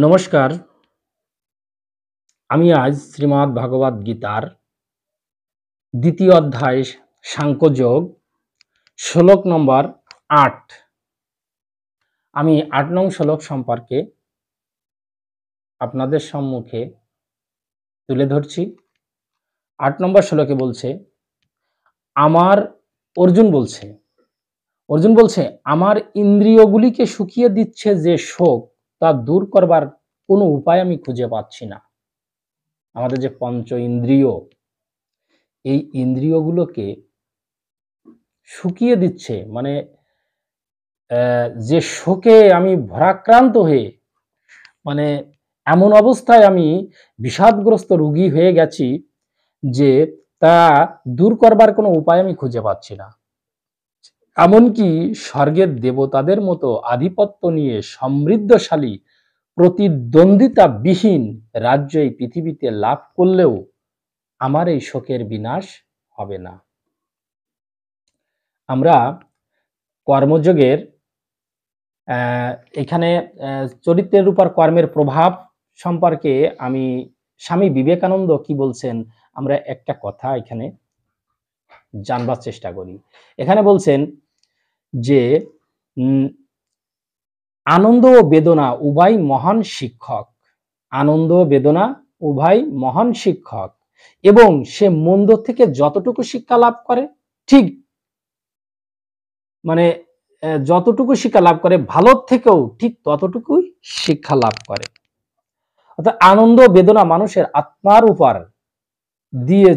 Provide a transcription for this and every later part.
নমস্কার। আমি আজ শ্রীমদ্ ভাগবত গীতার ২য় অধ্যায় সাংখ্যযোগ শ্লোক নম্বর ৮। আমি ৮ নং শ্লোক সম্পর্কে আপনাদের সম্মুখে তুলে ধরছি। ৮ নম্বর শ্লোকে বলছে, আমার অর্জুন বলছে, আমার ইন্দ্রিয়গুলিকে শুকিয়ে দিচ্ছে যে শোক, তা দূর করবার কোনো উপায় আমি খুঁজে পাচ্ছি না। আমাদের যে পঞ্চ ইন্দ্রিয়, এই ইন্দ্রিয়গুলোকে শুকিয়ে দিচ্ছে, মানে যে শোকে আমি ভারাক্রান্ত হয়ে, মানে এমন অবস্থায় আমি বিষাদগ্রস্ত রোগী হয়ে গেছি যে তা দূর করবার কোনো উপায় আমি খুঁজে পাচ্ছি না। এমনকি স্বর্গের দেবতাদের মতো আধিপত্য নিয়ে সমৃদ্ধশালী প্রতিদ্বন্দ্বিতা বিহীন রাজ্য এই পৃথিবীতে লাভ করলেও আমার এই শোকের বিনাশ হবে না। আমরা কর্মযোগের এখানে চরিত্রের উপর কর্মের প্রভাব সম্পর্কে আমি স্বামী বিবেকানন্দ কি বলছেন, আমরা একটা কথা এখানে জানবার চেষ্টা করি। এখানে বলছেন যে আনন্দ ও বেদনা উভয় মহান শিক্ষক, আনন্দ ও বেদনা উভয় মহান শিক্ষক, এবং সে মন্দ থেকে যতটুকু শিক্ষা লাভ করে, ঠিক মানে যতটুকু শিক্ষা লাভ করে ভালোর থেকেও ঠিক ততটুকুই শিক্ষা লাভ করে। অর্থাৎ আনন্দ বেদনা মানুষের আত্মার উপর দিয়ে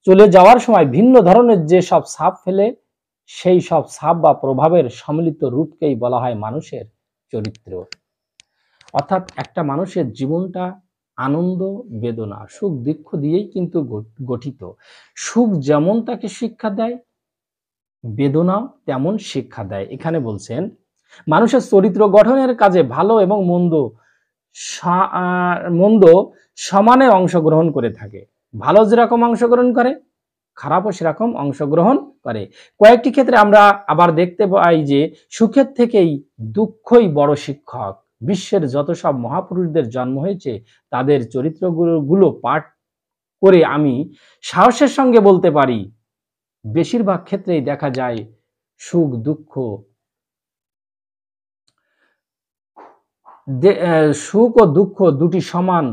চলে যাওয়ার সময় ভিন্ন ধরনের যে সব ছাপ ফেলে, সেই সব ছাপ বা প্রভাবের সম্মিলিত রূপকেই বলা হয় মানুষের চরিত্র। অর্থাৎ একটা মানুষের জীবনটা আনন্দ বেদনা সুখ দুঃখ দিয়েই কিন্তু গঠিত। সুখ যেমন তাকে শিক্ষা দেয়, বেদনাও তেমন শিক্ষা দেয়। এখানে বলছেন মানুষের চরিত্র গঠনের কাজে ভালো এবং মন্দ সমানে অংশগ্রহণ করে থাকে। ভালো যেরকম অংশগ্রহণ করে, খারাপও সেরকম অংশগ্রহণ করে। কয়েকটি ক্ষেত্রে আমরা আবার দেখতে পাই যে সুখের থেকেই দুঃখই বড় শিক্ষক। বিশ্বের যত সব মহাপুরুষদের জন্ম হয়েছে, তাদের চরিত্রগুলো পাঠ করে আমি সাহসের সঙ্গে বলতে পারি, বেশিরভাগ ক্ষেত্রেই দেখা যায় সুখ দুঃখ, সুখ ও দুঃখ দুটি সমান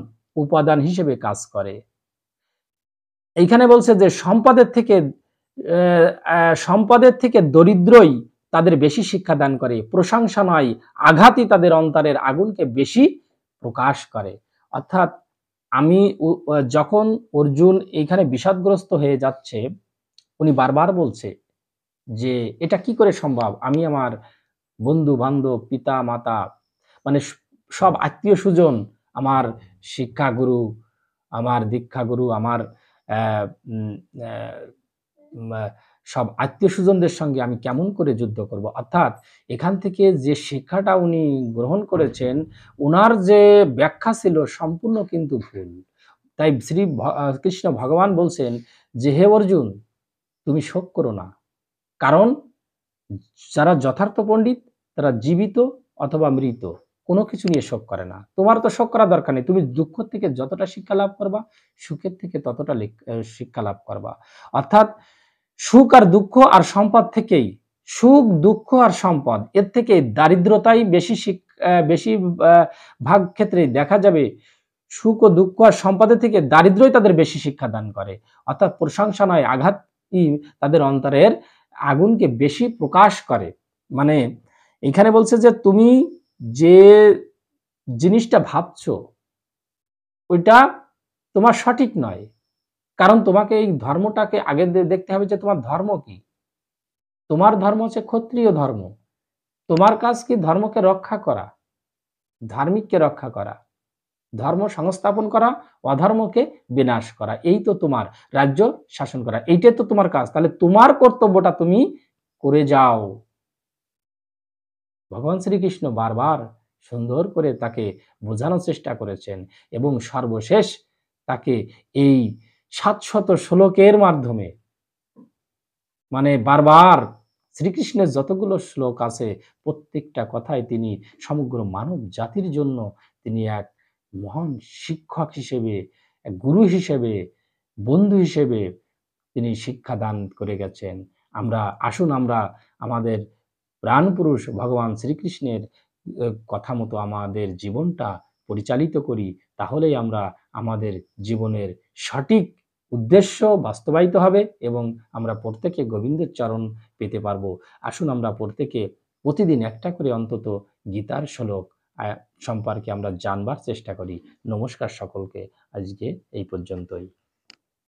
উপাদান হিসেবে কাজ করে। এইখানে বলছে যে সম্পদের থেকে দরিদ্রই তাদের বেশি শিক্ষা দান করে, প্রশংসা নয় আঘাতই তাদের অন্তরের আগুনকে বেশি প্রকাশ করে। অর্থাৎ আমি যখন অর্জুন এইখানে বিষাদগ্রস্ত হয়ে যাচ্ছে, উনি বারবার বলছে যে এটা কি করে সম্ভব, আমি আমার বন্ধু বান্ধব পিতা মাতা, মানে সব আত্মীয় স্বজন, আমার শিক্ষাগুরু, আমার দীক্ষাগুরু, আমার সব আত্মীয় স্বজনদের সঙ্গে আমি কেমন করে যুদ্ধ করব। অর্থাৎ এখান থেকে যে শিক্ষাটা উনি গ্রহণ করেছেন, ওনার যে ব্যাখ্যা ছিল সম্পূর্ণ কিন্তু ভুল। তাই শ্রী কৃষ্ণ ভগবান বলছেন যে হে অর্জুন, তুমি শোক করো না, কারণ যারা যথার্থ পণ্ডিত তারা জীবিত অথবা মৃত কোনো কিছু নিয়ে শোক করে না। তোমার তো শোক করার দরকার নেই, তুমি দুঃখ থেকে যতটা শিক্ষা লাভ করবা, সুখের থেকে ততটা শিক্ষা লাভ করবা। অর্থাৎ সুখ আর দুঃখ আর সম্পদ থেকেই, সুখ দুঃখ আর সম্পদ, এর থেকে দারিদ্রতাই বেশি ভাগ ক্ষেত্রে দেখা যাবে সুখ ও দুঃখ আর সম্পদের থেকে দারিদ্রই তাদের বেশি শিক্ষা দান করে। অর্থাৎ প্রশংসা নয় আঘাতই তাদের অন্তরের আগুনকে বেশি প্রকাশ করে। মানে এখানে বলছে যে তুমি যে জিনিসটা ভাবছো ওইটা তোমার সঠিক নয়, কারণ তোমাকে এই ধর্মটাকে আগে দেখতে হবে যে তোমার ধর্ম কি। তোমার ধর্ম হচ্ছে ক্ষত্রিয় ধর্ম, তোমার কাজ কি ধর্মকে রক্ষা করা, ধার্মিককে রক্ষা করা, ধর্ম সংস্থাপন করা, অধর্মকে বিনাশ করা, এই তো তোমার রাজ্য শাসন করা, এইটাই তো তোমার কাজ। তাহলে তোমার কর্তব্যটা তুমি করে যাও। ভগবান শ্রীকৃষ্ণ বারবার সুন্দর করে তাকে বোঝানোর চেষ্টা করেছেন এবং সর্বশেষ তাকে এই ৭০০ শ্লোকের মাধ্যমে, মানে বারবার শ্রীকৃষ্ণের যতগুলো শ্লোক আছে প্রত্যেকটা কথায় তিনি সমগ্র মানব জাতির জন্য তিনি এক মহান শিক্ষক হিসেবে, এক গুরু হিসেবে, বন্ধু হিসেবে তিনি শিক্ষাদান করে গেছেন। আসুন আমরা আমাদের প্রাণপুরুষ ভগবান শ্রীকৃষ্ণের কথা মতো আমাদের জীবনটা পরিচালিত করি, তাহলেই আমরা আমাদের জীবনের সঠিক উদ্দেশ্য বাস্তবায়িত হবে এবং আমরা প্রত্যেকে গোবিন্দের চরণ পেতে পারবো। আসুন আমরা প্রত্যেকে প্রতিদিন একটা করে অন্তত গীতার শ্লোক আ সম্পর্কে আমরা জানবার চেষ্টা করি। নমস্কার সকলকে। আজকে এই পর্যন্তই।